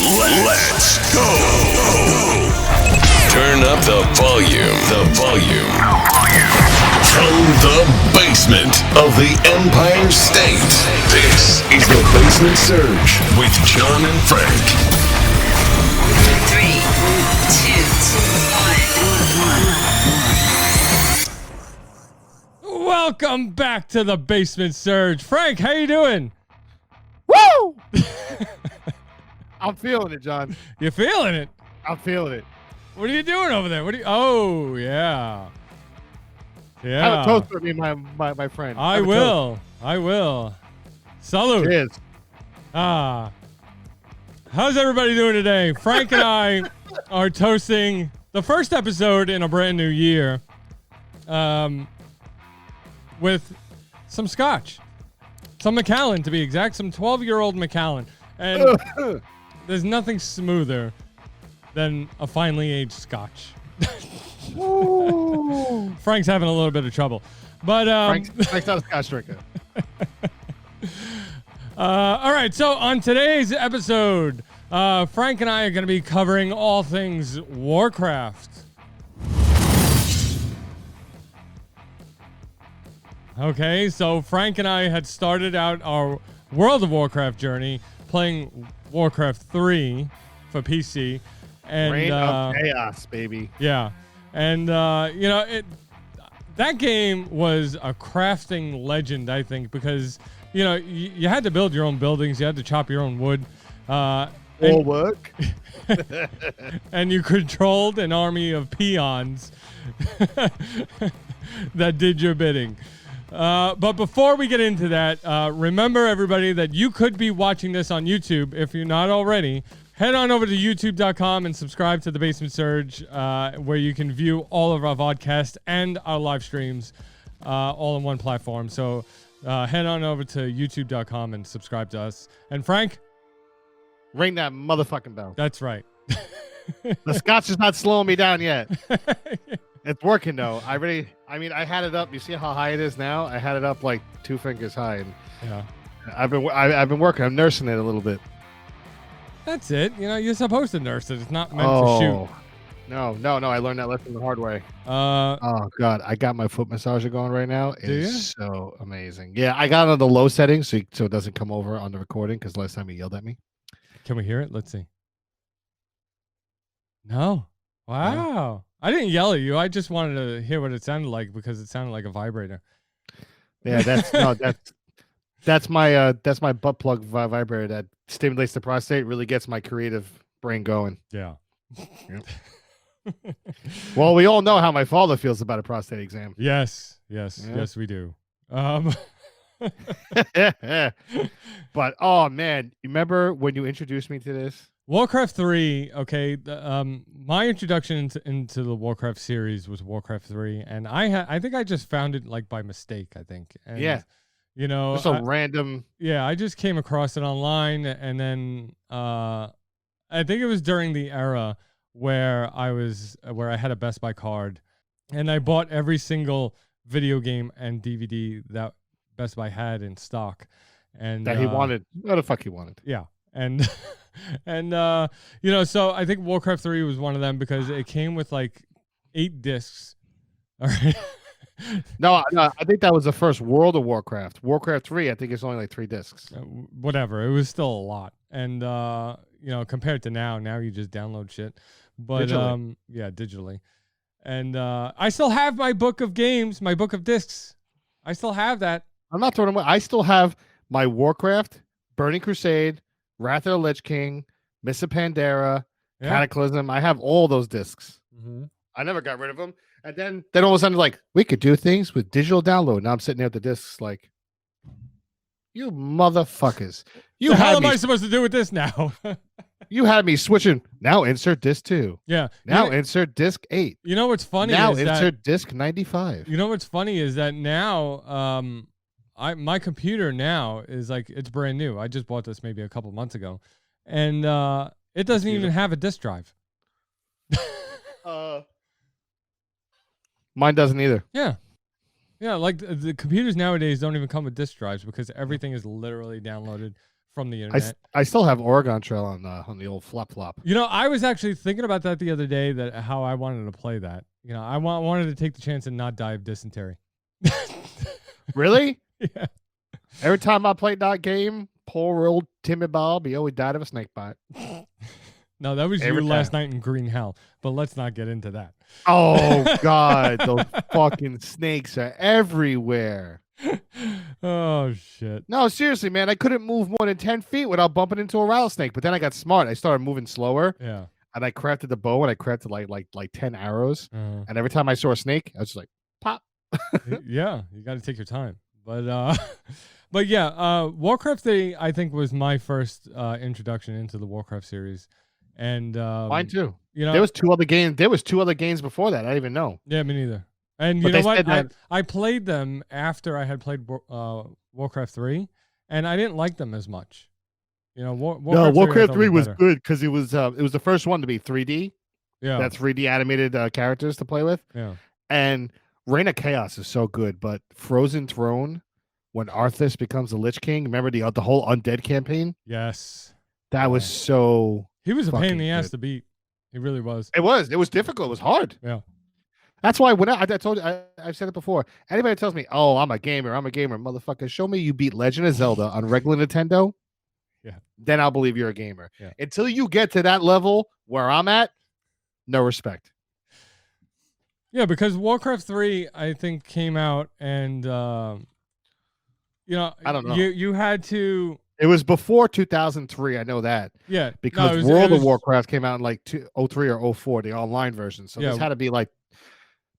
Let's go. Turn up the volume. From the basement of the Empire State, this is the Basement Surge with John and Frank. 3, 2, 1. Welcome back to the Basement Surge. Frank, how you doing? Woo! I'm feeling it, John. You feeling it? I'm feeling it. What are you doing over there? Oh, yeah. Have a toast for me, my friend. I will. Salute. Cheers. How's everybody doing today? Frank and I are toasting the first episode in a brand new year with some scotch. Some Macallan, to be exact. Some 12-year-old Macallan. And there's nothing smoother than a finely aged scotch. Frank's having a little bit of trouble. But Frank's not a scotch drinker. all right, so on today's episode, Frank and I are going to be covering all things Warcraft. Okay, so Frank and I had started out our World of Warcraft journey playing Warcraft 3 for PC. And, Reign of Chaos, baby. Yeah. And, that game was a crafting legend, I think, because, you had to build your own buildings. You had to chop your own wood. All work. And you controlled an army of peons that did your bidding. But before we get into that, remember, everybody, that you could be watching this on YouTube if you're not already. Head on over to youtube.com and subscribe to The Basement Surge, where you can view all of our vodcast and our live streams all in one platform. So head on over to youtube.com and subscribe to us. And Frank? Ring that motherfucking bell. That's right. The scotch is not slowing me down yet. It's working, though. I had it up. You see how high it is now? I had it up like 2 fingers high. And Yeah. I've been working. I'm nursing it a little bit. That's it. You're supposed to nurse it. It's not meant to shoot. No. I learned that lesson the hard way. Oh, God. I got my foot massager going right now. It Do you? is so amazing. Yeah, I got it on the low settings so it doesn't come over on the recording because last time he yelled at me. Can we hear it? Let's see. No. Wow. I didn't yell at you. I just wanted to hear what it sounded like because it sounded like a vibrator. Yeah, that's my butt plug vibrator that stimulates the prostate, really gets my creative brain going. Yeah. Yep. Well, we all know how my father feels about a prostate exam. Yes, Yeah. we do. But oh man, you remember when you introduced me to this? Warcraft 3, okay, my introduction into the Warcraft series was Warcraft 3, and I think I just found it like by mistake, I think. And, Yeah. Just a random. Yeah, I just came across it online, and then I think it was during the era where I had a Best Buy card, and I bought every single video game and DVD that Best Buy had in stock, and That he wanted. What the fuck he wanted? Yeah, and so I think Warcraft 3 was one of them because it came with like 8 discs. All right. No, I think that was the first World of Warcraft. Warcraft 3, I think it's only like 3 discs. Whatever, it was still a lot, and compared to now you just download shit, but Digitally. digitally, and I still have my book of games, my book of discs. I still have that. I'm not throwing them away. I still have my Warcraft, Burning Crusade, Wrath of the Lich King, Mists of Pandaria, Yeah. Cataclysm. I have all those discs. Mm-hmm. I never got rid of them. And then all of a sudden, like, we could do things with digital download. Now I'm sitting there with the discs like, you motherfuckers. The hell am I supposed to do with this now? You had me switching. Now insert disc 2. Yeah. Now insert disc 8. You know what's funny Now is insert disc 95. You know what's funny is that now my computer now is like, it's brand new. I just bought this maybe a couple months ago, and it doesn't even have a disk drive. Mine doesn't either. Yeah. Yeah, like the computers nowadays don't even come with disk drives because everything is literally downloaded from the I, internet. I still have Oregon Trail on the old flop flop. You know, I was actually thinking about that the other day, that how I wanted to play that. You know, I wanted to take the chance and not die of dysentery. Really? Yeah. Every time I played that game, poor old Timmy Bob, he always died of a snake bite. No, that was Every you last time. night in Green Hell, but let's not get into that. Oh God, those fucking snakes are everywhere. Oh shit. No, seriously, man, I couldn't move more than 10 feet without bumping into a rattlesnake. But then I got smart. I started moving slower, Yeah. and I crafted the bow, and I crafted like 10 arrows. Uh, And every time I saw a snake, I was just like, pop. yeah, you got to take your time. But but yeah, Warcraft 3 I think was my first introduction into the Warcraft series. And Mine too. You know, There was two other games. There was two other games before that. I didn't even know. yeah, me neither. And But you know they what? said that- I played them after I had played Warcraft 3, and I didn't like them as much. You know, Warcraft 3 3 was better. good because it was the first one to be 3D. Yeah. That's 3D animated characters to play with. Yeah. And Reign of Chaos is so good, but Frozen Throne, when Arthas becomes the Lich King, remember the whole Undead campaign? Yes. That was so. He was a pain in fucking the ass good. to beat. He really was. It was difficult. It was hard. Yeah. That's why when I told you, I've said it before. Anybody tells me, "Oh, I'm a gamer, motherfucker," show me you beat Legend of Zelda on regular Nintendo. Yeah. Then I'll believe you're a gamer. Yeah. Until you get to that level where I'm at, no respect. Yeah, because Warcraft 3, I think, came out and, you know, I don't know. You had to, It was before 2003. I know that yeah. because no, it World was- of Warcraft came out in like 03 or 04, the online version. So Yeah. this had to be like,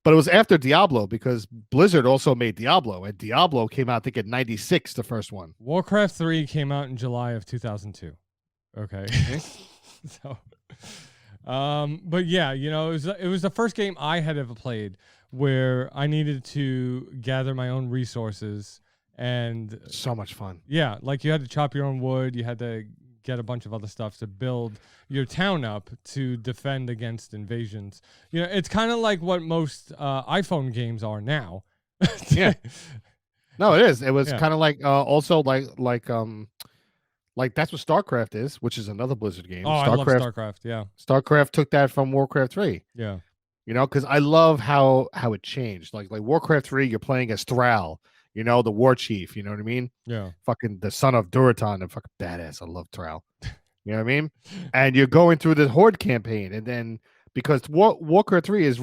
but it was after Diablo because Blizzard also made Diablo, and Diablo came out, I think, in '96, the first one. Warcraft 3 came out in July of 2002. Okay. So, but yeah, you know, it was the first game I had ever played where I needed to gather my own resources, and So much fun. yeah, like you had to chop your own wood, you had to get a bunch of other stuff to build your town up to defend against invasions. You know, it's kind of like what most iPhone games are now. Yeah. No, it is. It was Yeah. kind of like also like that's what StarCraft is, which is another Blizzard game. Oh, I love StarCraft. Yeah. StarCraft took that from Warcraft 3. Yeah. You know, because I love how it changed. Like Warcraft 3, you're playing as Thrall, you know, the war chief, you know what I mean? Yeah. Fucking the son of Duratan, and fucking badass. I love Thrall. You know what I mean? And you're going through the Horde campaign, and then because Warcraft 3 is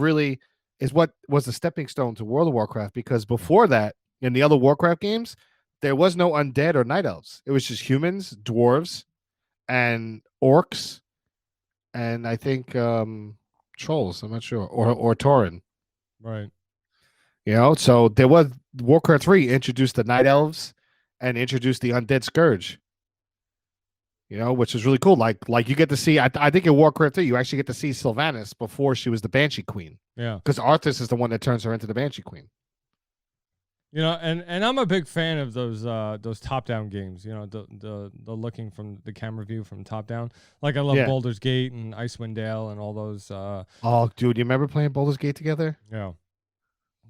what was the stepping stone to World of Warcraft, because before that, in the other Warcraft games, there was no undead or night elves. It was just humans, dwarves, and orcs, and I think trolls. I'm not sure, or Tauren. Right. You know, so there was Warcraft 3 introduced the night elves and introduced the undead scourge. You know, which is really cool. Like you get to see. I think in Warcraft 3, you actually get to see Sylvanas before she was the Banshee Queen, Yeah. because Arthas is the one that turns her into the Banshee Queen. You know, and I'm a big fan of those top-down games. You know, the looking from the camera view from top down. Like I love Yeah. Baldur's Gate and Icewind Dale and all those. Oh, dude, you remember playing Baldur's Gate together? Yeah.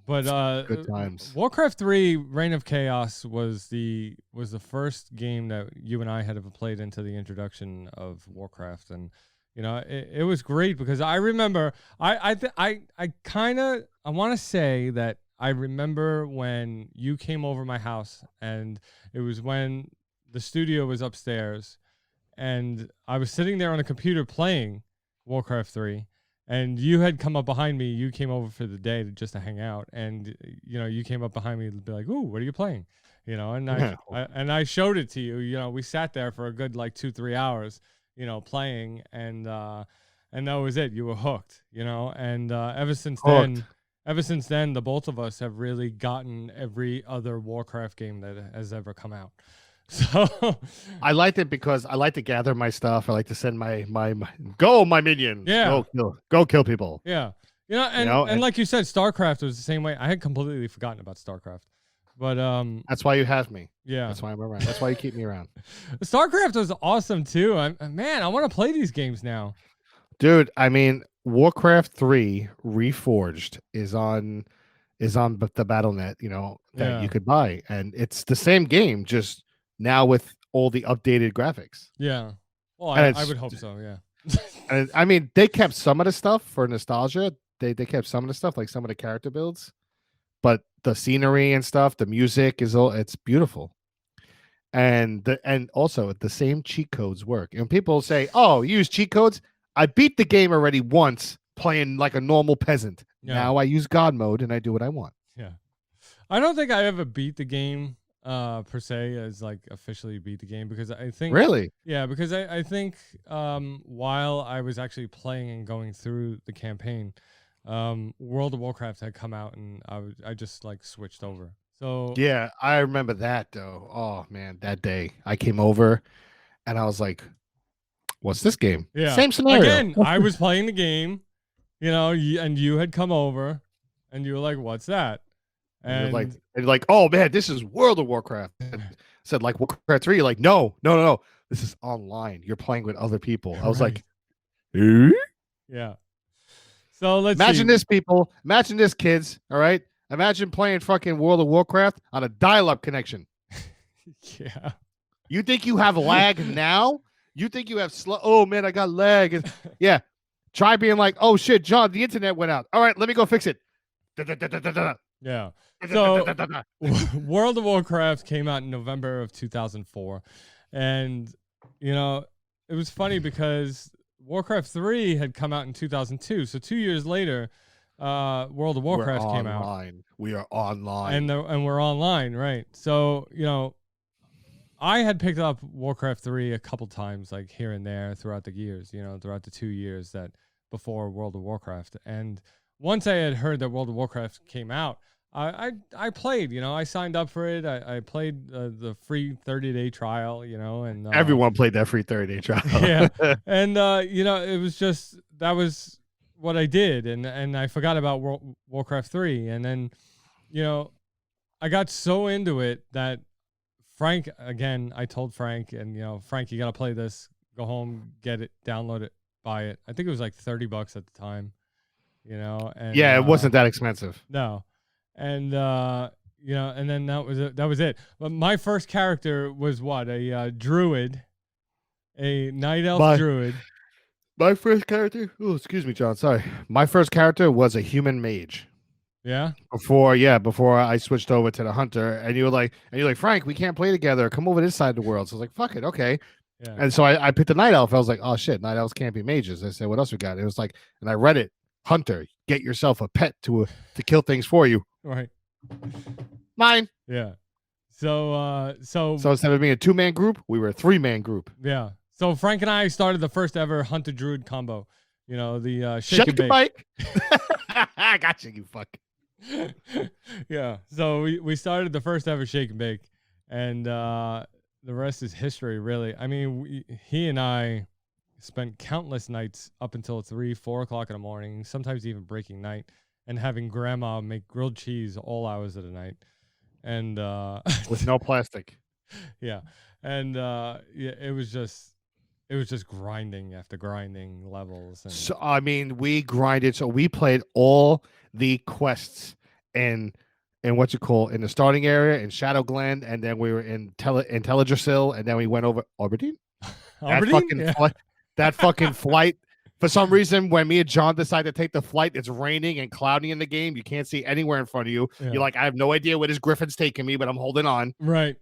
But Good times. Warcraft 3 Reign of Chaos was the first game that you and I had ever played into the introduction of Warcraft, and you know it was great because I remember I want to say that I remember when you came over my house, and it was when the studio was upstairs, and I was sitting there on a computer playing Warcraft 3. And you had come up behind me. You came over for the day just to hang out, and you know you came up behind me and be like, "Ooh, what are you playing?" You know, and I showed it to you. You know, we sat there for a good like 2-3 hours, you know, playing, and that was it. You were hooked, you know, and ever since then, the both of us have really gotten every other Warcraft game that has ever come out. So I liked it because I like to gather my stuff. I like to send my go my minions. Yeah. Go kill people. yeah, you know, and like you said, StarCraft was the same way. I had completely forgotten about StarCraft, but That's why you have me. yeah, That's why I'm around. That's why you keep me around. StarCraft was awesome too. Man, I want to play these games now. Dude, I mean, Warcraft 3 Reforged is on the BattleNet, you know, that Yeah. you could buy, and it's the same game, just now with all the updated graphics. Yeah. Well, And I it's would hope so. Yeah. And I mean, they kept some of the stuff for nostalgia. They kept some of the stuff, like some of the character builds, but the scenery and stuff, the music is all it's beautiful. And also the same cheat codes work. And people say, "Oh, you use cheat codes." I beat the game already once playing like a normal peasant. Yeah. Now I use God mode and I do what I want. Yeah. I don't think I ever beat the game per se as like officially beat the game because I think Really? yeah, because I think while I was actually playing and going through the campaign, World of Warcraft had come out and I just like switched over. So Yeah, I remember that though. Oh man, that day I came over and I was like, "What's this game?" yeah. Same scenario. Again, I was playing the game, and you had come over and you were like, "What's that?" And you're like, "Oh man, this is World of Warcraft." And said like Warcraft 3. You're like, no, this is online. You're playing with other people. I was like, eh? Yeah. So let's Imagine see. this, people. Imagine this, kids. All right. Imagine playing fucking World of Warcraft on a dial-up connection. Yeah. You think you have lag now? You think you have slow? Oh man, I got lag. Yeah. Try being like, "Oh shit, John, the internet went out. All right, let me go fix it." Yeah. So World of Warcraft came out in November of 2004. And, it was funny because Warcraft 3 had come out in 2002. So 2 years later, World of Warcraft came out. We are online. And we're online, right? So, I had picked up Warcraft 3 a couple times, like here and there throughout the years, throughout the 2 years that before World of Warcraft. And once I had heard that World of Warcraft came out, I played, I signed up for it. I played the free 30-day trial, and Everyone played that free 30-day trial. yeah. And, it was just, that was what I did. And I forgot about Warcraft 3. And then, I got so into it that Frank, again, I told Frank, and, Frank, you got to play this. Go home, get it, download it, buy it. I think it was like $30 at the time, and yeah, it wasn't that expensive. No. And and then that was it. But my first character was what? A druid, a night elf druid. My first character? Oh, excuse me, John. Sorry. My first character was a human mage. Yeah. Before I switched over to the hunter, and you're like, Frank, we can't play together. Come over this side of the world. So I was like, fuck it, okay. Yeah. And so I picked the night elf. I was like, oh shit, night elves can't be mages. I said, what else we got? It was like, and I read it. Hunter, get yourself a pet to kill things for you. Right. Mine. Yeah. So instead of being a 2-man group, we were a 3-man group. Yeah. So Frank and I started the first ever hunter druid combo. The shake and bake. I got you, you fuck. Yeah. So we started the first ever shake and bake, and the rest is history, really. I mean, he and I spent countless nights up until 3, 4 o'clock in the morning, sometimes even breaking night, and having grandma make grilled cheese all hours of the night. And with no plastic. Yeah. And it was just grinding after grinding levels. And so I mean, we grinded. So we played all the quests in what you call in the starting area in Shadow Glen, and then we were in Teldrassil, and then we went over Aberdeen. That fucking flight. For some reason, when me and John decided to take the flight, it's raining and cloudy in the game. You can't see anywhere in front of you. Yeah. You're like, I have no idea where this griffin's taking me, but I'm holding on. Right.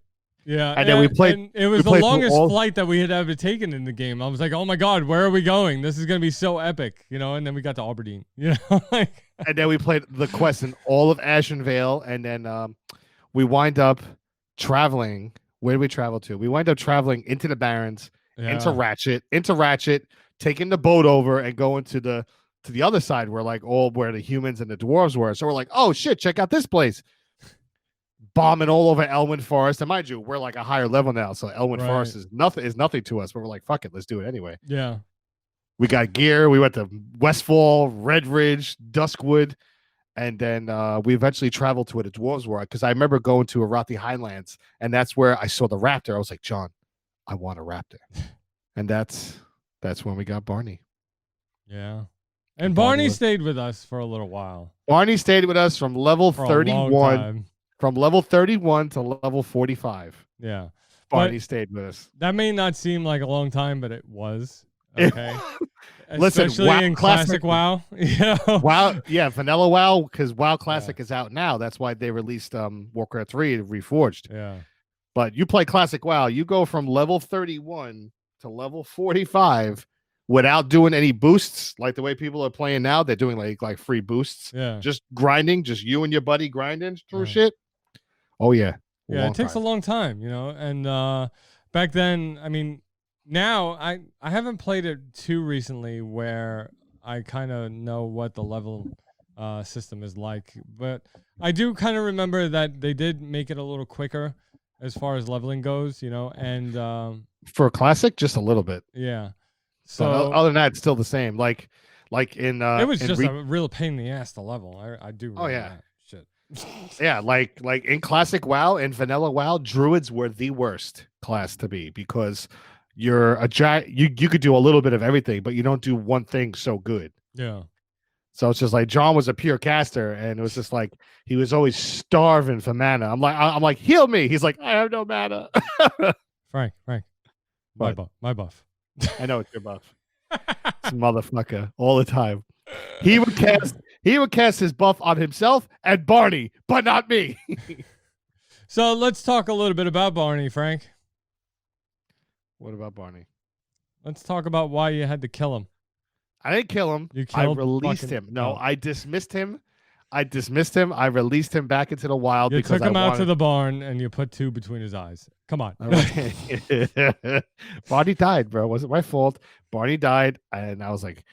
Yeah. And then we played. And it was the longest flight that we had ever taken in the game. I was like, oh my God, where are we going? This is going to be so epic, And then we got to Aberdeen, And then we played the quest in all of Ashenvale. And then we wind up traveling. Where did we travel to? We wind up traveling into the Barrens, into Ratchet, taking the boat over and going to the other side where where the humans and the dwarves were. So we're like, oh shit, check out this place. Bombing all over Elwyn Forest. And mind you, we're like a higher level now. So Elwyn Forest is nothing to us, but we're like, fuck it, let's do it anyway. Yeah. We got gear. We went to Westfall, Red Ridge, Duskwood, and then we eventually traveled to where the dwarves were. Because I remember going to Arathi Highlands, and that's where I saw the raptor. I was like, John, I want a raptor. And that's when we got Barney. Yeah. And Barney stayed with us for a little while. Barney stayed with us from level 31. From level 31 to level 45. Yeah. Barney stayed with us. That may not seem like a long time, but it was. Okay. Listen, Especially WoW in classic WoW. Yeah. WoW, yeah, Vanilla WoW, because WoW Classic is out now. That's why they released Warcraft 3 Reforged. Yeah. But you play Classic WoW, you go from level 31 to level 45 without doing any boosts, like the way people are playing now. They're doing like free boosts. Yeah. Just grinding, just you and your buddy grinding through shit. Oh yeah. Yeah, it takes a long time, and back then, I mean, now I haven't played it too recently where I kind of know what the level system is like, but I do kind of remember that they did make it a little quicker as far as leveling goes, and for Classic, just a little bit. Yeah. So other than that, it's still the same. Like in it was just a real pain in the ass to level. I do. Oh yeah. That. Shit. Yeah, like in Classic WoW and Vanilla WoW, Druids were the worst class to be because you're a giant. You could do a little bit of everything, but you don't do one thing so good. Yeah. So it's just like John was a pure caster, and it was just like he was always starving for mana. I'm like, heal me. He's like, I have no mana. Frank, my buff. I know it's your buff. This motherfucker all the time. He would cast his buff on himself and Barney, but not me. So let's talk a little bit about Barney, Frank. What about Barney? Let's talk about why you had to kill him. I didn't kill him. I released him. No, I dismissed him. I released him back into the wild you because took him out to the barn and you put 2 between his eyes. Come on. Barney died, bro. It wasn't my fault. Barney died, and I was like,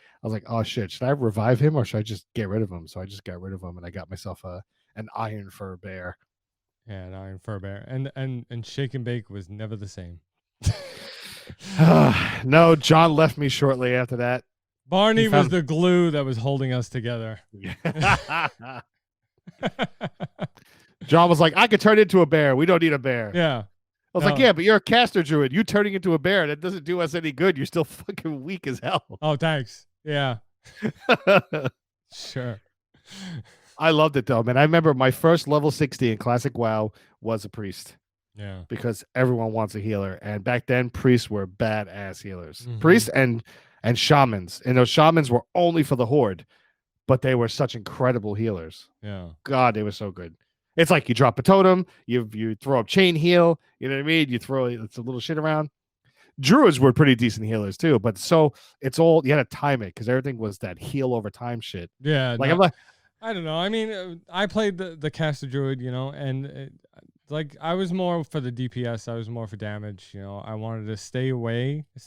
oh shit, should I revive him or should I just get rid of him? So I just got rid of him, and I got myself an iron fur bear. Yeah, an iron fur bear, and shake and bake was never the same. No, John left me shortly after that. Barney was the glue that was holding us together. John was like, I could turn into a bear. We don't need a bear. Yeah. I was like, yeah, but you're a caster druid. You turning into a bear, that doesn't do us any good. You're still fucking weak as hell. Oh, thanks. Yeah. Sure. I loved it though, man. I remember my first level 60 in Classic WoW was a priest. Yeah. Because everyone wants a healer. And back then, priests were badass healers. Mm-hmm. Priests and shamans. And those shamans were only for the horde, but they were such incredible healers. Yeah. God, they were so good. It's like you drop a totem, you throw up chain heal, you know what I mean? You throw it's a little shit around. Druids were pretty decent healers too, but it's all you had to time it because everything was that heal over time shit. Yeah. Like I'm like, I don't know. I mean, I played the caster druid, and I was more for the DPS. I was more for damage. I wanted to stay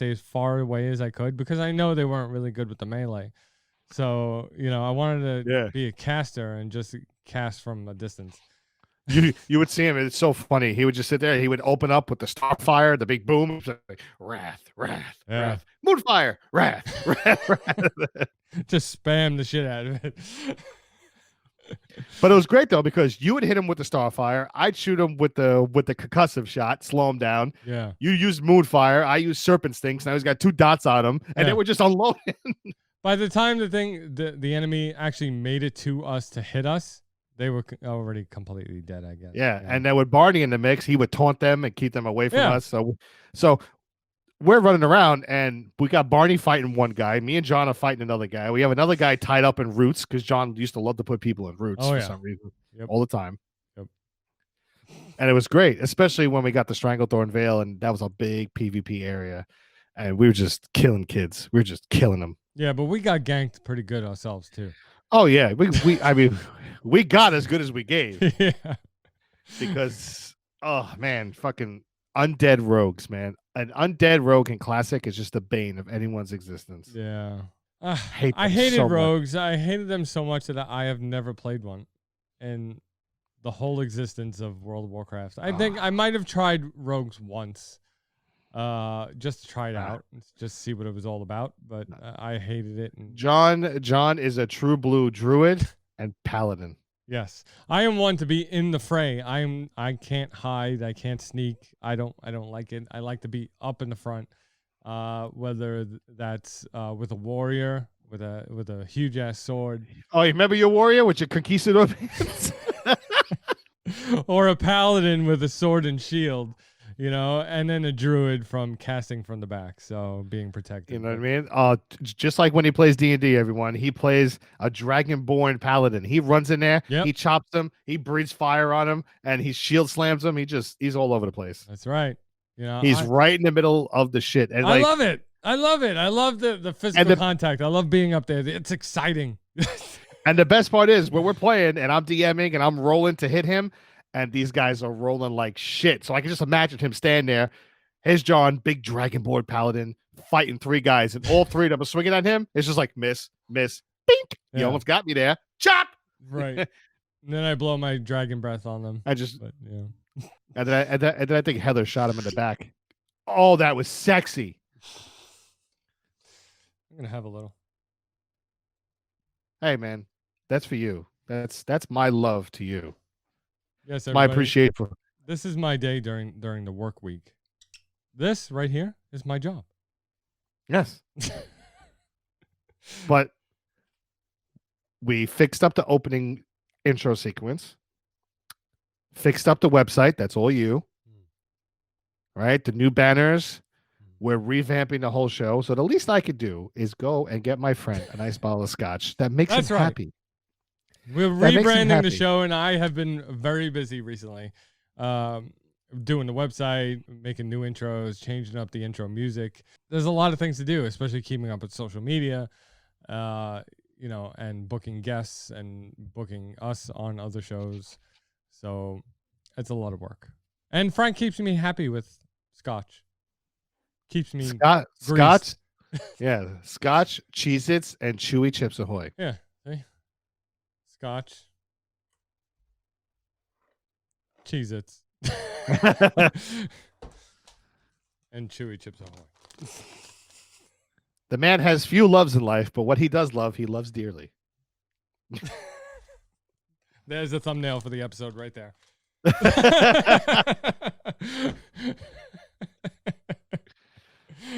as far away as I could because I know they weren't really good with the melee. So, I wanted to be a caster and just cast from a distance. You would see him. It's so funny. He would just sit there. He would open up with the starfire, the big boom, like, wrath, moonfire, wrath. Just spam the shit out of it. But it was great though because you would hit him with the starfire. I'd shoot him with the concussive shot, slow him down. Yeah. You used moonfire. I used serpent stinks. Now he's got 2 dots on him, and they were just unloading. By the time the enemy actually made it to us to hit us, they were already completely dead, I guess. Yeah, and then with Barney in the mix, he would taunt them and keep them away from us. So we're running around, and we got Barney fighting one guy. Me and John are fighting another guy. We have another guy tied up in roots because John used to love to put people in roots for some reason, all the time. Yep. And it was great, especially when we got the Stranglethorn Vale, and that was a big PvP area, and we were just killing kids. We were just killing them. Yeah, but we got ganked pretty good ourselves too. Oh yeah, I mean, we got as good as we gave. Yeah. Because oh man, fucking undead rogues, man. An undead rogue in Classic is just the bane of anyone's existence. Yeah. I hated so rogues. I hated them so much that I have never played one in the whole existence of World of Warcraft. I think I might have tried rogues once. Just to try it out, just see what it was all about, but I hated it. And John is a true blue druid and paladin. Yes, I am one to be in the fray. I can't hide. I can't sneak. I don't like it. I like to be up in the front. Whether that's with a warrior with a huge ass sword. Oh, you remember your warrior with your conquistador pants? Or a paladin with a sword and shield. you know, and then a druid from casting from the back, so being protected. You know what I mean? Just like when he plays D&D, everyone, he plays a dragonborn paladin. He runs in there, Yep. he chops them, he breathes fire on him, and he shield slams them. He's all over the place. That's right. You know, He's right in the middle of the shit. And I love it. I love it. I love the physical And contact. I love being up there. It's exciting. And the best part is when we're playing and I'm DMing and I'm rolling to hit him, and these guys are rolling like shit. So I can just imagine him stand there. Here's John, big dragonborn paladin, fighting 3 guys, and all 3 of them are swinging at him. It's just like miss, bink. Yeah. You almost got me there. Chop. Right. And then I blow my dragon breath on them. I just But yeah. and then I think Heather shot him in the back. Oh, that was sexy. I'm gonna have a little. Hey man, that's for you. That's my love to you. Yes, My everybody. appreciation for This is my day during the work week. This right here is my job. yes. But we fixed up the opening intro sequence. Fixed up the website. That's all you. Right? The new banners. We're revamping the whole show. So the least I could do is go and get my friend a nice bottle of scotch that makes That's him right. happy. We're That makes him rebranding the happy. show, and I have been very busy recently. Doing the website, making new intros, changing up the intro music. There's a lot of things to do, especially keeping up with social media, you know, and booking guests and booking us on other shows. So it's a lot of work. And Frank keeps me happy with scotch. Keeps me Scotch. Yeah. Scotch, Cheez-Its, and Chewy Chips Ahoy. Yeah. See? Scotch. Cheez-Its. And Chewy Chips Ahoy. The man has few loves in life, but what he does love, he loves dearly. There's a thumbnail for the episode right there.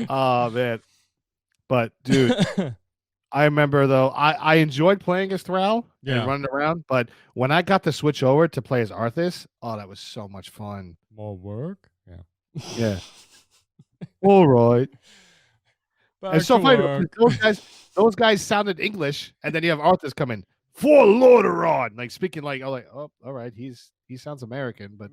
Oh man. But dude, I remember though, I enjoyed playing as Thrall Yeah. and running around, but when I got to switch over to play as Arthas, oh, that was so much fun. More work? Yeah. Yeah. All right. Back It's so to funny. work. Those guys sounded English, and then you have Arthas come in for Lordaeron, like speaking like, oh, all right, he sounds American, but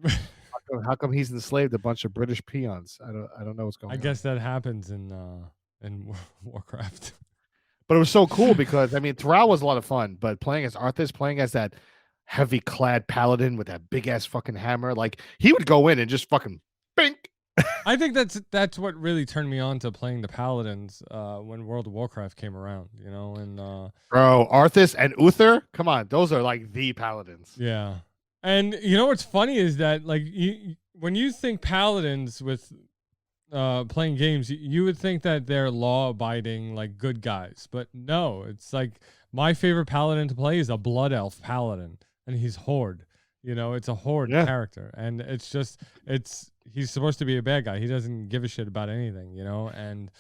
how come he's enslaved a bunch of British peons? I don't know what's going I on. guess that happens in Warcraft. But it was so cool because I mean, Thrall was a lot of fun, but playing as Arthas, playing as that heavy clad paladin with that big ass fucking hammer, like he would go in and just fucking bink. I think that's what really turned me on to playing the paladins when World of Warcraft came around, you know, and Bro, Arthas and Uther, come on, those are like the paladins. yeah. And you know what's funny is that like when you think paladins with playing games, you would think that they're law-abiding, like good guys, but no, it's like my favorite paladin to play is a blood elf paladin, and he's Horde. You know, it's a Horde character, and he's supposed to be a bad guy. He doesn't give a shit about anything, you know. And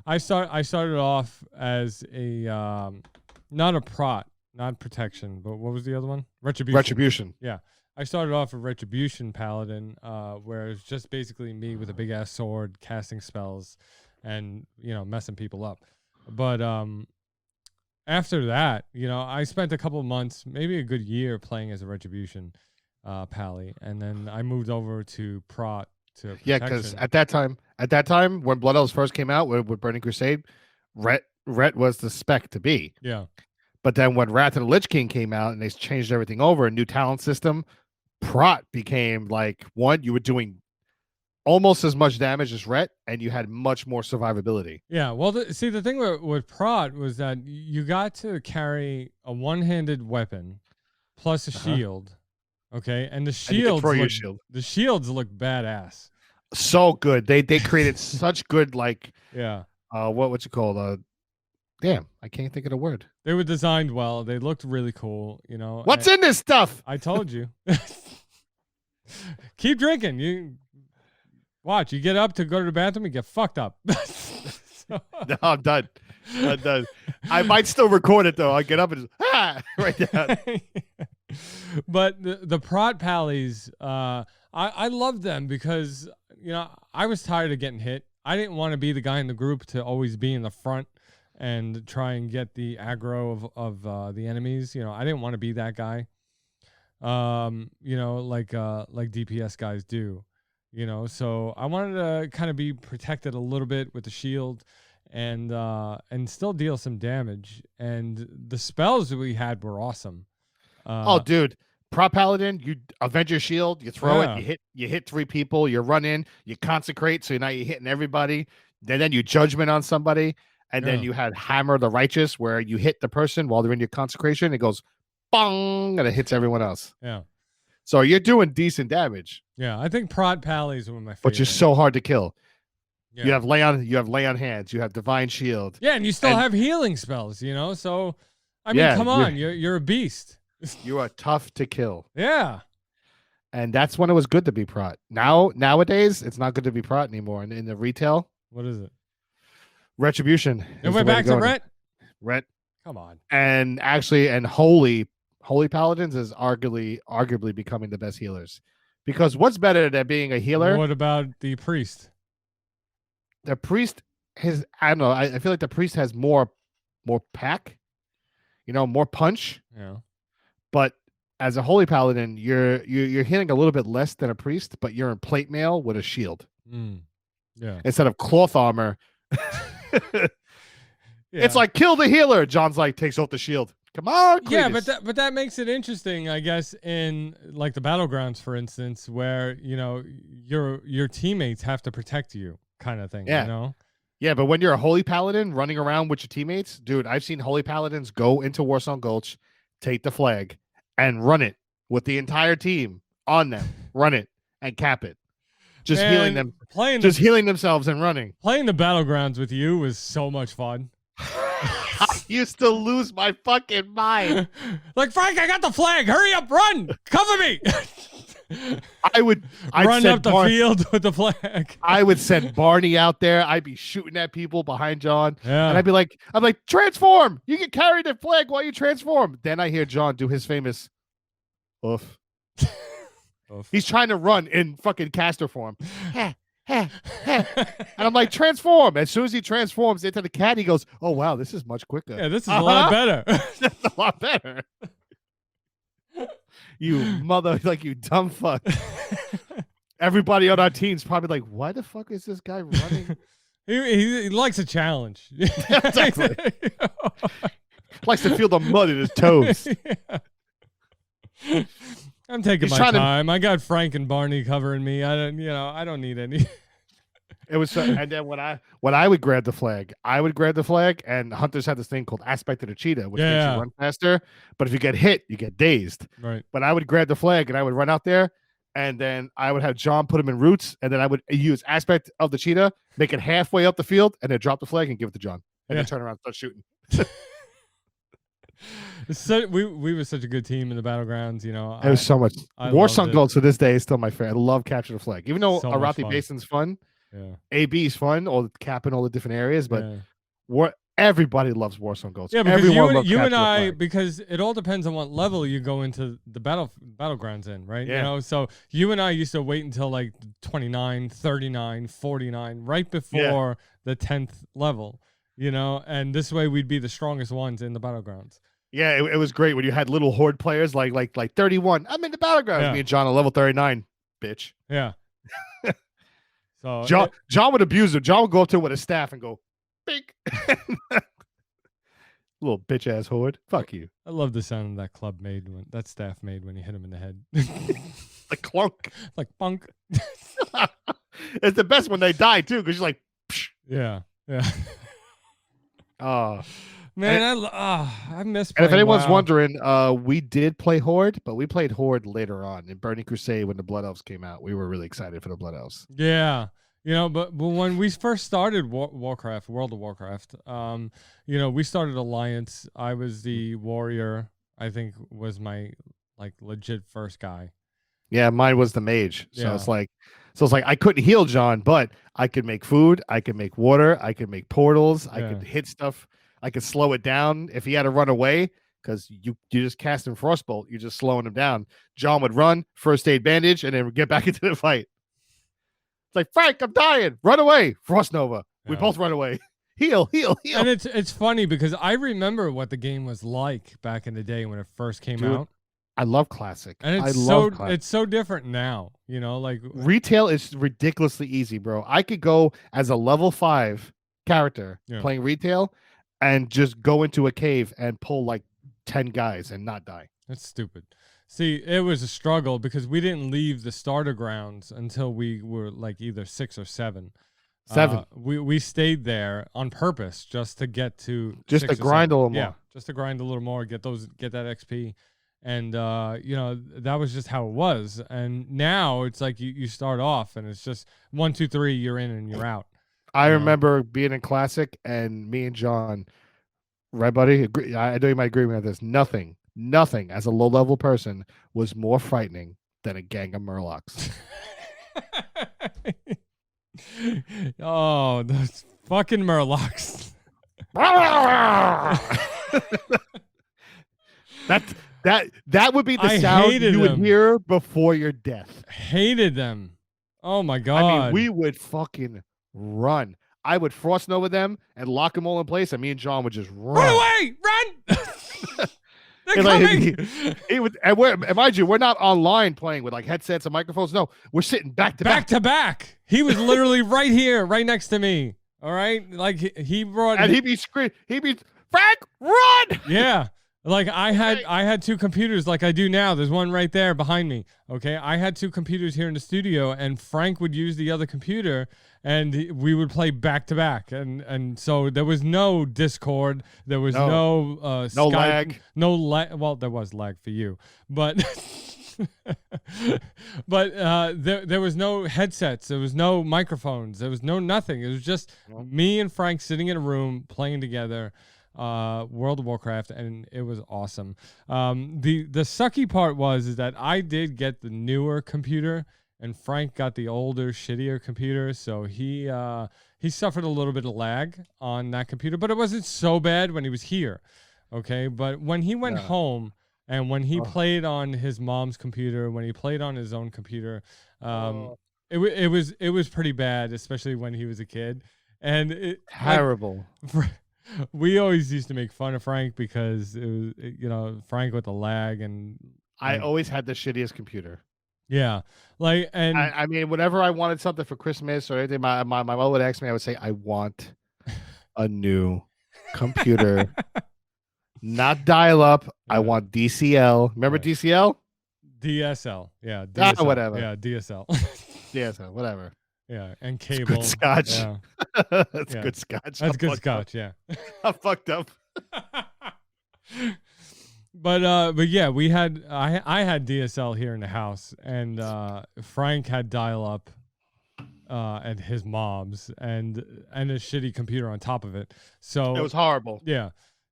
I started off as a not a prot, not protection, but what was the other one? Retribution. Yeah. I started off a Retribution Paladin, where it's just basically me with a big ass sword casting spells and, you know, messing people up. But after that, you know, I spent a couple of months, maybe a good year playing as a Retribution Pally, and then I moved over to Prot to protection. Yeah, because at that time when Blood Elves first came out with Burning Crusade, Ret was the spec to be. Yeah. But then when Wrath of the Lich King came out and they changed everything over, a new talent system, Prot became like you were doing almost as much damage as Ret, and you had much more survivability. Yeah, well, see, the thing with Prot was that you got to carry a one-handed weapon plus a shield, okay? And the shields look badass. So good. They created such good, like, yeah. What's it called? Damn, I can't think of the word. They were designed well. They looked really cool, you know. What's in this stuff? I told you. Keep drinking. You watch. You get up to go to the bathroom, you get fucked up. No, I'm done. I'm done. I might still record it though. I'll get up and just right down. But the Prot Pallies, I love them because I was tired of getting hit. I didn't want to be the guy in the group to always be in the front and try and get the aggro of the enemies. I didn't want to be that guy. Like DPS guys do. So I wanted to kind of be protected a little bit with the shield and still deal some damage. And the spells that we had were awesome. Dude. Prop Paladin, you avenge your shield, you throw it, you hit 3 people, you run in, you consecrate, so now you're hitting everybody. Then you judgment on somebody, and then you had Hammer the Righteous, where you hit the person while they're in your consecration, it goes bong, and it hits everyone else. Yeah. So you're doing decent damage. Yeah, I think Prod Pally is one of my favorites. But you're so hard to kill. Yeah. You have lay on hands, you have divine shield. Yeah, and you still have healing spells, so I mean, come on, you're a beast. You are tough to kill. Yeah. And that's when it was good to be prot. Nowadays, it's not good to be prot anymore. And in the retail, what is it? Retribution. It went back to Ret? Ret. Come on. And actually, Holy Paladins is arguably becoming the best healers. Because what's better than being a healer? What about the priest? The priest I don't know. I feel like the priest has more pack, more punch. Yeah. But as a Holy Paladin, you're hitting a little bit less than a priest, but you're in plate mail with a shield. Yeah. Instead of cloth armor. It's like, kill the healer. John's like, takes off the shield. Come on, Cletus. Yeah, but that makes it interesting, I guess, in like the battlegrounds, for instance, where your teammates have to protect you, kind of thing. Yeah. Yeah, but when you're a Holy Paladin running around with your teammates, dude, I've seen Holy Paladins go into Warsong Gulch, take the flag, and run it with the entire team on them. Run it and cap it. Just healing them. Healing themselves and running. Playing the battlegrounds with you was so much fun. I used to lose my fucking mind. Like, Frank, I got the flag. Hurry up, run. Cover me. I'd run up the field with the flag. I would send Barney out there. I'd be shooting at people behind John. Yeah. And I'd be like, transform. You can carry the flag while you transform. Then I hear John do his famous oof. He's trying to run in fucking caster form. And I'm like, transform. As soon as he transforms into the cat, he goes, oh, wow, this is much quicker. Yeah, this is a lot better. That's a lot better. You dumb fuck. Everybody on our team's probably like, why the fuck is this guy running? he likes a challenge. Exactly. Likes to feel the mud in his toes. Yeah. I'm taking my time. I got Frank and Barney covering me. I don't need any. It was and then when I would grab the flag, and hunters had this thing called Aspect of the Cheetah, which makes you run faster. But if you get hit, you get dazed. Right. But I would grab the flag and I would run out there, and then I would have John put him in roots, and then I would use Aspect of the Cheetah, make it halfway up the field, and then drop the flag and give it to John, and then turn around and start shooting. We were such a good team in the battlegrounds, It was so much. Warsong Gold to this day is still my favorite. I love Capture the Flag, even though Arathi Basin's fun. Yeah. AB's fun, all capping all the different areas, but everybody loves Warsong Gold. Yeah, because you and I, because it all depends on what level you go into the battlegrounds in, right? Yeah. So you and I used to wait until like 29, 39, 49, right before the 10th level, and this way we'd be the strongest ones in the battlegrounds. Yeah, it was great when you had little horde players like 31. I'm in the battlegrounds. Yeah. Me and John are level 39, bitch. Yeah. So John would abuse him. John would go up to him with a staff and go, bink. Little bitch ass horde. Fuck you. I love the sound that staff made when you hit him in the head. The clunk. Like bunk. It's the best when they die too, because you're like, psh. Yeah. Man, I miss playing. And if anyone's WoW. wondering, we did play Horde, but we played Horde later on in Burning Crusade when the Blood Elves came out. We were really excited for the Blood Elves. Yeah. But when we first started Warcraft, World of Warcraft, we started Alliance. I was the warrior. I think was my legit first guy. Yeah, mine was the mage. So it's like I couldn't heal John, but I could make food, I could make water, I could make portals, I could hit stuff. I could slow it down if he had to run away, because you just cast him Frostbolt. You're just slowing him down. John would run, first aid bandage, and then get back into the fight. It's like, Frank, I'm dying. Run away. Frost Nova. We Yeah. both run away. Heal. And it's funny because I remember what the game was like back in the day when it first came Dude, out. I love Classic. And it's so different now, like retail is ridiculously easy, bro. I could go as a level 5 character playing retail and just go into a cave and pull like 10 guys and not die. That's stupid. See, it was a struggle because we didn't leave the starter grounds until we were like either 6 or 7. 7. We stayed there on purpose just to get to just to grind a little more. Yeah, just to grind a little more, get that XP. And that was just how it was. And now it's like you start off and it's just 1, 2, 3, you're in and you're out. I remember being in Classic and me and John, right, buddy? I know you might agree with this. Nothing as a low level person was more frightening than a gang of Murlocs. Oh, those fucking Murlocs. That would be the sound you would hear before your death. Hated them. Oh my god. I mean, we would fucking run. I would Frost Nova them and lock them all in place, and me and John would just run away, run. They're coming. And mind you, we're not online playing with like headsets and microphones. No, we're sitting back to back. He was literally right here, right next to me. All right, like he brought, and he'd be screaming. He'd be, Frank, run! Yeah, like I had 2 computers, like I do now. There's one right there behind me. Okay, I had 2 computers here in the studio, and Frank would use the other computer, and we would play back to back, and so there was no Discord, there was no Skype, lag, no lag. Well, there was lag for you, but there was no headsets, there was no microphones, there was no nothing. It was just me and Frank sitting in a room playing together. World of Warcraft, and it was awesome. The sucky part is that I did get the newer computer, and Frank got the older, shittier computer, so he suffered a little bit of lag on that computer, but it wasn't so bad when he was here. Okay, but when he went home and when he played on his mom's computer, when he played on his own computer, it was pretty bad, especially when he was a kid, and it terrible. We always used to make fun of Frank because it was, Frank with the lag, and I always had the shittiest computer. Yeah, like, and I mean, whenever I wanted something for Christmas or anything, my mom would ask me. I would say, I want a new computer, not dial up. I want DCL. Remember DCL? DSL. Yeah. DSL. Whatever. Yeah. DSL. DSL. Whatever. Yeah, and cable. It's good scotch. Yeah. That's good scotch. That's good scotch. Yeah. I'm fucked up. But yeah, I had DSL here in the house, and Frank had dial up at his mom's, and a shitty computer on top of it. So it was horrible. Yeah.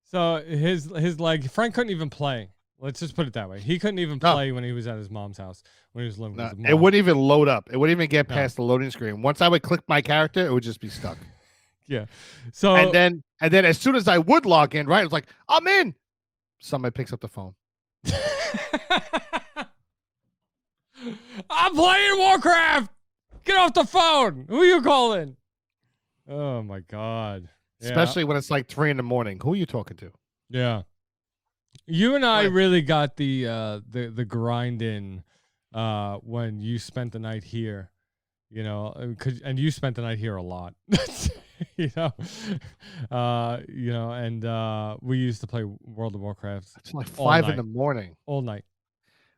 So his leg, Frank couldn't even play. Let's just put it that way. He couldn't even play when he was at his mom's house, when he was living with his mom. It wouldn't even load up. It wouldn't even get past the loading screen. Once I would click my character, it would just be stuck. Yeah. So and then as soon as I would log in, right, it was like, I'm in. Somebody picks up the phone. I'm playing Warcraft. Get off the phone. Who are you calling? Oh my god. Yeah. Especially when it's like 3 a.m. Who are you talking to? Yeah. You and I really got the grind in when you spent the night here, and you spent the night here a lot, and we used to play World of Warcraft. It's like 5 a.m. all night.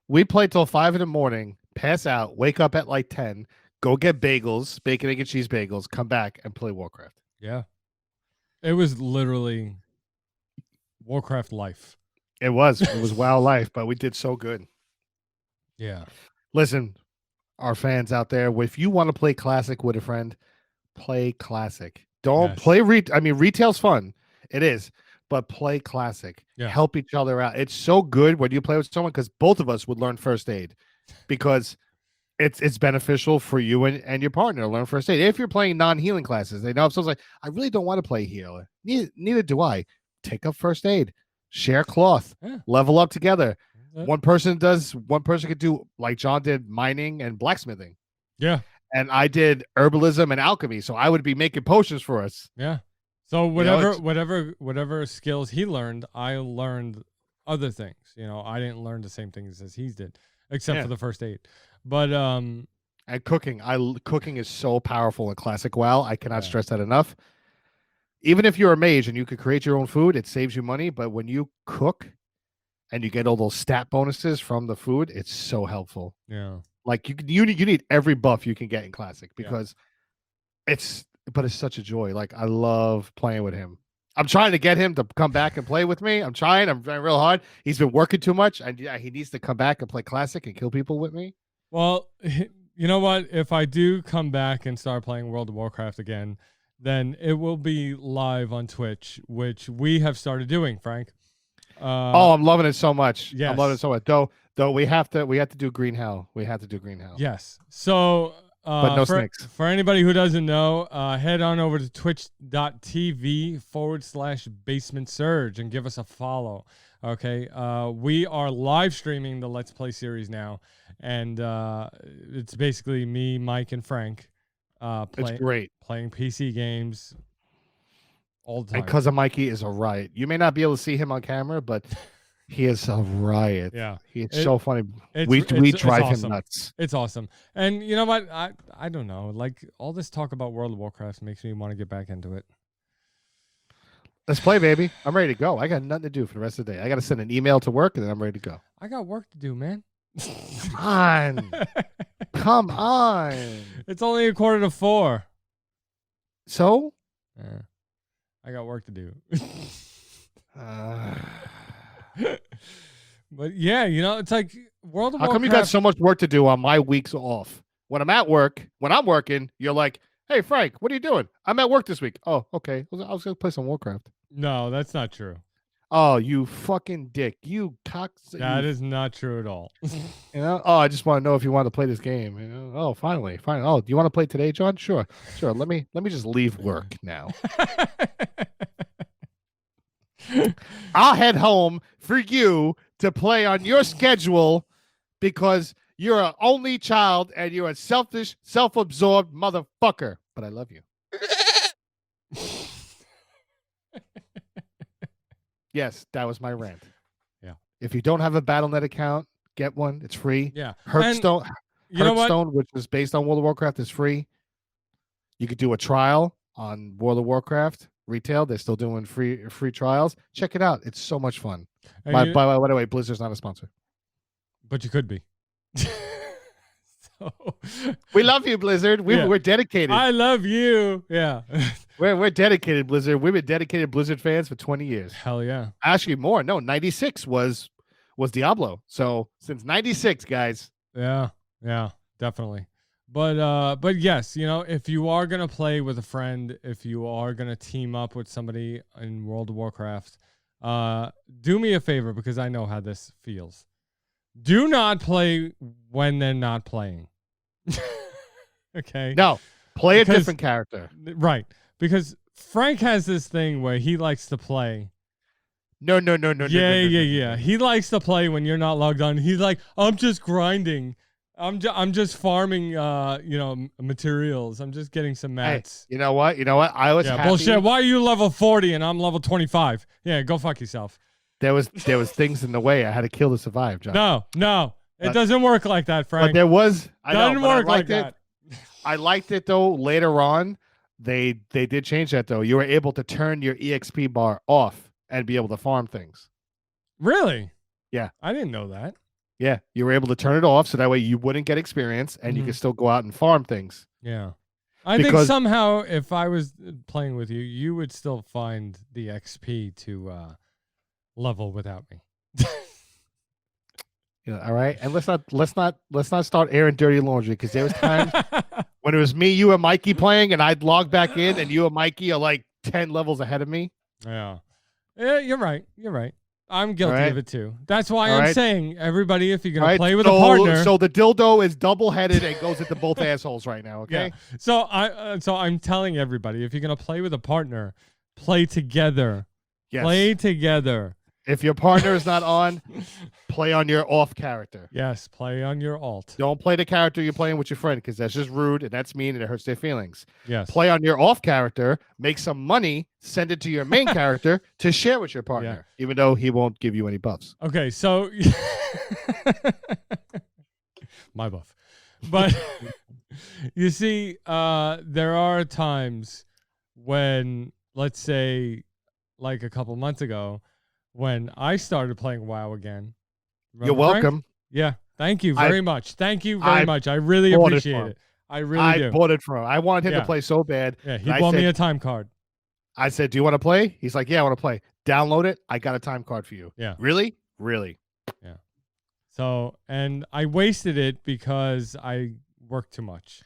We played till 5 a.m, pass out, wake up at like 10, go get bagels, bacon, egg, and cheese bagels, come back and play Warcraft. Yeah. It was literally Warcraft life. It was WoW life, but we did so good. Yeah. Listen, our fans out there, if you want to play Classic with a friend, play Classic. Don't play retail's fun. It is, but play Classic. Yeah. Help each other out. It's so good when you play with someone, because both of us would learn first aid, because it's beneficial for you and your partner to learn first aid. If you're playing non-healing classes, they know if someone's like, I really don't want to play healer. Neither do I. Take up first aid. Share cloth, level up together. One person could do, like John did, mining and blacksmithing. Yeah. and I did herbalism and alchemy, so I would be making potions for us. Yeah. So it's- whatever skills he learned, I learned other things. I didn't learn the same things as he did, except for the first 8. But And cooking, cooking is so powerful in classic WoW. I cannot stress that enough. Even if you're a mage and you could create your own food, it saves you money. But when you cook and you get all those stat bonuses from the food, it's so helpful. yeah. Like you need every buff you can get in classic because it's such a joy. Like I love playing with him. I'm trying to get him to come back and play with me. I'm trying real hard. He's been working too much, and he needs to come back and play classic and kill people with me. Well, you know what? If I do come back and start playing World of Warcraft again, then it will be live on Twitch, which we have started doing, Frank. I'm loving it so much. Yes. I'm loving it so much. Though we have to do Green Hell. We have to do Green Hell. Yes. So but no snakes. For anybody who doesn't know, head on over to twitch.tv/Basement Surge and give us a follow. Okay. We are live streaming the Let's Play series now. And it's basically me, Mike, and Frank It's great. playing PC games all the time. And Cousin Mikey is a riot. You may not be able to see him on camera, but he is a riot. Yeah. He's so funny. It's We drive awesome. him nuts. It's awesome. And you know what? I don't know. Like all this talk about World of Warcraft makes me want to get back into it. Let's play, baby. I'm ready to go. I got nothing to do for the rest of the day. I got to send an email to work, and then I'm ready to go. I got work to do, man. Come on. Come on. It's only 3:45. So? Yeah. I got work to do. But yeah, it's like World of How Warcraft. come you got so much work to do on my weeks off? When I'm at work, when I'm working, you're like, hey, Frank, what are you doing? I'm at work this week. Oh, okay. I was going to play some Warcraft. No, that's not true. Oh, you fucking dick. You cocks. That is not true at all. Oh, I just want to know if you want to play this game. Oh, finally. Oh, do you want to play today, John? Sure. Let me just leave work now. I'll head home for you to play on your schedule because you're an only child and you're a selfish, self-absorbed motherfucker. But I love you. Yes, that was my rant. Yeah. If you don't have a Battle.net account, get one. It's free. Yeah. Hearthstone, Hearthstone, which is based on World of Warcraft, is free. You could do a trial on World of Warcraft retail. They're still doing free trials. Check it out. It's so much fun. By the way, Blizzard's not a sponsor. But you could be. We love you, Blizzard. We're dedicated. I love you. Yeah. We're dedicated, Blizzard. We've been dedicated Blizzard fans for 20 years. Hell yeah. Actually, more. No, 96 was Diablo. So since 96, guys. Yeah, definitely. But yes, if you are gonna play with a friend, if you are gonna team up with somebody in World of Warcraft, do me a favor because I know how this feels. Do not play when they're not playing. Okay. No, play a different character. Right. Because Frank has this thing where he likes to play. No. Yeah. He likes to play when you're not logged on. He's like, I'm just grinding. I'm just farming, materials. I'm just getting some mats. Hey, you know what? I was happy. Bullshit. Why are you level 40 and I'm level 25? Yeah, go fuck yourself. There was things in the way. I had to kill to survive, John. No. It doesn't work like that, Frank. But there was. Doesn't work like that. I liked it though. Later on, they did change that though. You were able to turn your EXP bar off and be able to farm things. Really? Yeah. I didn't know that. Yeah, you were able to turn it off so that way you wouldn't get experience and you could still go out and farm things. Yeah. I think somehow if I was playing with you, you would still find the XP to level without me. Yeah, all right. And let's not start airing dirty laundry because there was times when it was me, you, and Mikey playing, and I'd log back in, and you and Mikey are like 10 levels ahead of me. Yeah, you're right. I'm guilty of it too. That's why I'm saying, everybody, if you're gonna play with a partner, so the dildo is double-headed and goes into both assholes right now. Okay. Yeah. So I'm telling everybody, if you're gonna play with a partner, play together. Yes. Play together. If your partner is not on, play on your off character. Yes, play on your alt. Don't play the character you're playing with your friend because that's just rude and that's mean and it hurts their feelings. Yes. Play on your off character, make some money, send it to your main character to share with your partner, even though he won't give you any buffs. Okay, so my buff. But you see, there are times when, let's say, like a couple months ago, when I started playing WoW again. You're welcome. Frank? Yeah, thank you very much. Thank you very much. I really appreciate it. I really do. I bought it for him. I wanted him to play so bad. Yeah, he bought me a time card. I said, "Do you want to play?" He's like, "Yeah, I want to play." Download it. I got a time card for you. Yeah. Really? Really? Yeah. So, and I wasted it because I worked too much.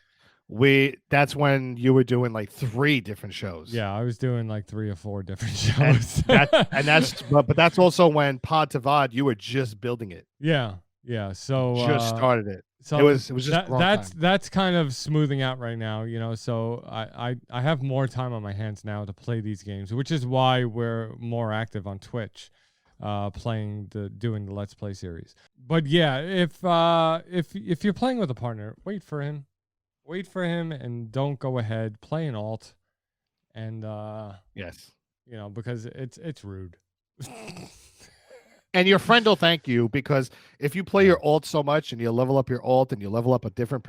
That's when you were doing like 3 different shows. Yeah, I was doing like 3 or 4 different shows. But that's also when Pod to Vod, you were just building it. Yeah. Yeah. So just started it. So it was just that's kind of smoothing out right now, you know. So I have more time on my hands now to play these games, which is why we're more active on Twitch, doing the Let's Play series. But yeah, if you're playing with a partner, wait for him and don't go ahead. Play an alt, and yes, you know, because it's rude. And your friend will thank you, because if you play your alt so much and you level up your alt and you level up a different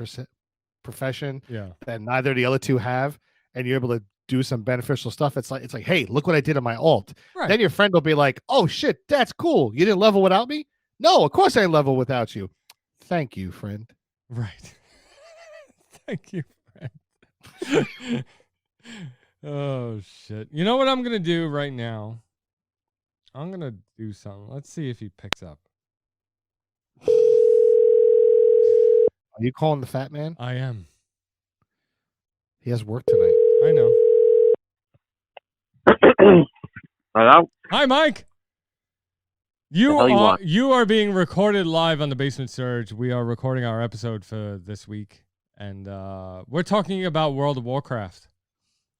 profession that neither of the other two have, and you're able to do some beneficial stuff, it's like, hey, look what I did on my alt. Right. Then your friend will be like, oh shit, that's cool. You didn't level without me? No, of course I didn't level without you. Thank you, friend. Right. Thank you, friend. Oh shit. You know what I'm gonna do right now? I'm going to do something. Let's see if he picks up. Are you calling the fat man? I am. He has work tonight. I know. Hello? Hi, Mike. You are being recorded live on the Basement Surge. We are recording our episode for this week. And we're talking about World of Warcraft.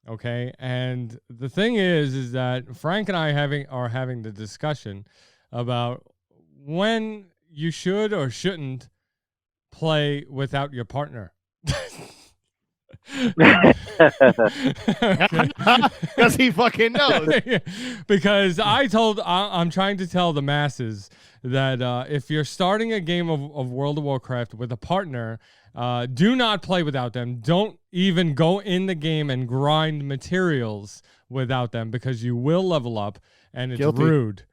Okay, and the thing is that Frank and I are having the discussion about when you should or shouldn't play without your partner. Because he fucking knows. Because I'm trying to tell the masses that if you're starting a game of World of Warcraft with a partner, do not play without them. Don't even go in the game and grind materials without them, because you will level up and it's rude,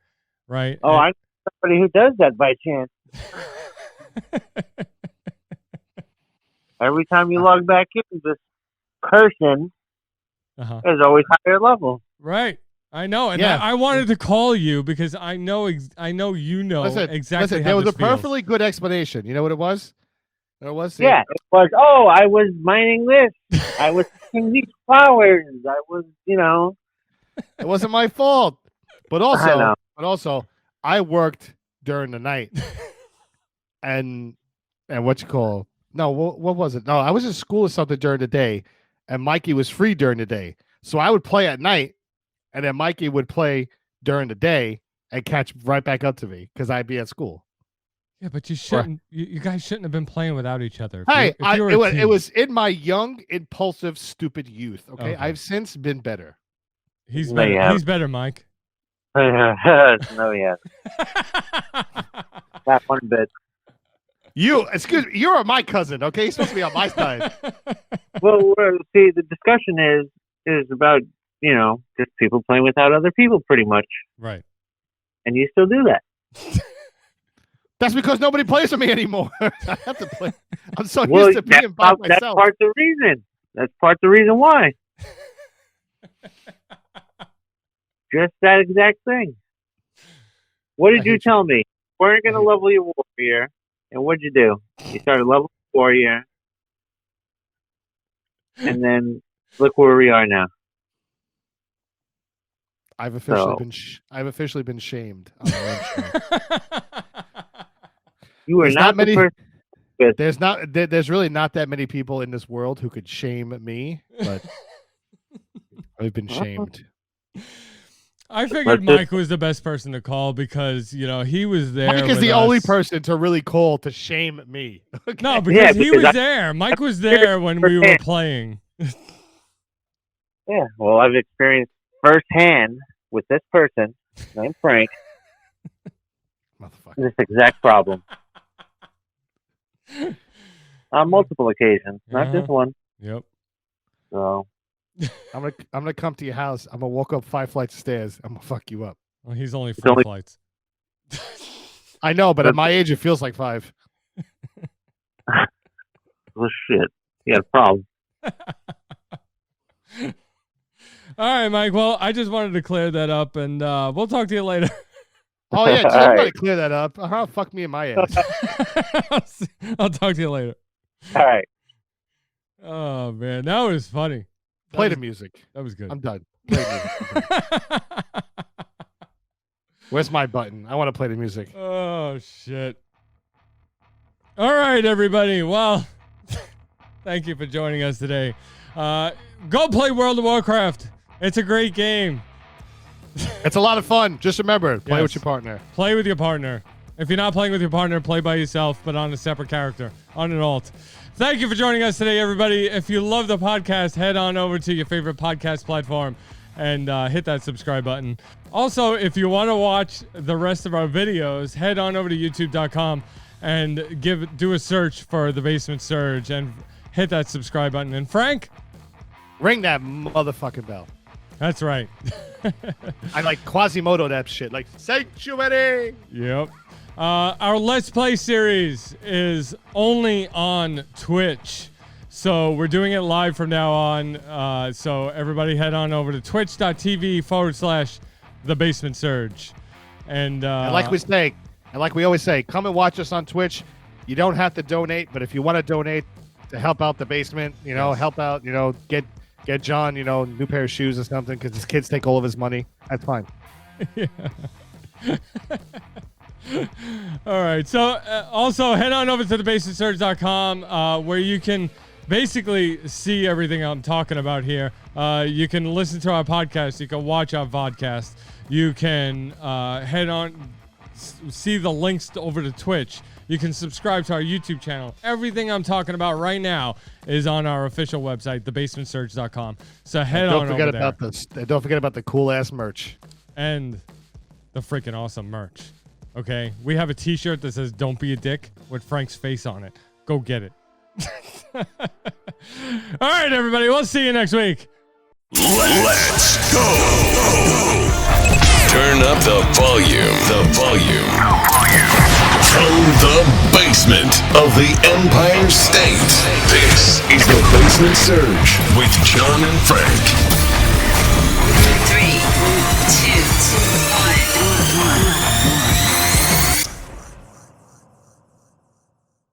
right? Oh, I know somebody who does that by chance. Every time you log back in, this person is always higher level. Right. I know, and I wanted to call you because I know exactly. Listen, there was a perfectly good explanation. You know what it was? It was. Yeah, it was. Oh, I was mining this. I was picking these flowers. I was, It wasn't my fault. But also, I worked during the night, and what you call? No, what was it? No, I was in school or something during the day, and Mikey was free during the day, so I would play at night, and then Mikey would play during the day and catch right back up to me because I'd be at school. Yeah, but you shouldn't. You guys shouldn't have been playing without each other. Hey, it was in my young, impulsive, stupid youth. Okay, I've since been better. He's better. Yeah. He's better, Mike. No, yeah. That one bit. Excuse me, you're my cousin. Okay, you're supposed to be on my side. Well, see, the discussion is about just people playing without other people, pretty much. Right. And you still do that. That's because nobody plays with me anymore. I have to play. I'm so used to being by myself. That's part of the reason. That's part of the reason why. Just that exact thing. What did you tell me? We're going to level your warrior. And what'd you do? You started leveling warrior. And then look where we are now. I've officially been shamed. On my own show. You are not many. There's really not that many people in this world who could shame me, but I've been shamed. I figured Let's Mike was the best person to call because, he was there. Mike is with the only us. person to really call to shame me. Okay? No, because he because was there. Mike was there when we were playing. Yeah, well, I've experienced firsthand with this person named Frank Motherfucker. this exact problem on multiple occasions, not just one. Yep. So I'm gonna come to your house. I'm gonna walk up 5 flights of stairs. I'm gonna fuck you up. Well, he's only 4 only- flights. I know, but at my age, it feels like 5. well, shit, you got a problem. All right, Mike. Well, I just wanted to clear that up, and we'll talk to you later. Oh yeah, just All everybody right. clear that up. Fuck me in my ass. I'll talk to you later. All right. Oh man, that was funny. Play the music. That was good. I'm done. Play the music. Where's my button? I want to play the music. Oh shit. All right, everybody. Well, thank you for joining us today. Go play World of Warcraft. It's a great game. It's a lot of fun. Just remember, play Yes. with your partner. Play with your partner. If you're not playing with your partner, play by yourself, but on a separate character, on an alt. Thank you for joining us today, everybody. If you love the podcast, head on over to your favorite podcast platform and hit that subscribe button. Also, if you want to watch the rest of our videos, head on over to youtube.com and do a search for The Basement Surge and hit that subscribe button. And Frank? Ring that motherfucking bell. That's right. I like Quasimodo that shit. Like Sanctuary. Yep. Our Let's Play series is only on Twitch. So we're doing it live from now on. So everybody head on over to twitch.tv/The Basement Surge. And like we always say, come and watch us on Twitch. You don't have to donate, but if you want to donate to help out the basement, help out, get John, new pair of shoes or something because his kids take all of his money. That's fine. All right. So also head on over to thebasementsurge.com where you can basically see everything I'm talking about here. You can listen to our podcast. You can watch our Vodcast. You can head on, see the links over to Twitch. You can subscribe to our YouTube channel. Everything I'm talking about right now is on our official website, thebasementsurge.com. So head on over there. Don't forget about the cool ass merch And the freaking awesome merch. Okay? We have a t-shirt that says "Don't be a dick" with Frank's face on it. Go get it. All right, everybody. We'll see you next week. Let's go. Turn up the volume. From the basement of the Empire State, this is the Basement Surge with John and Frank.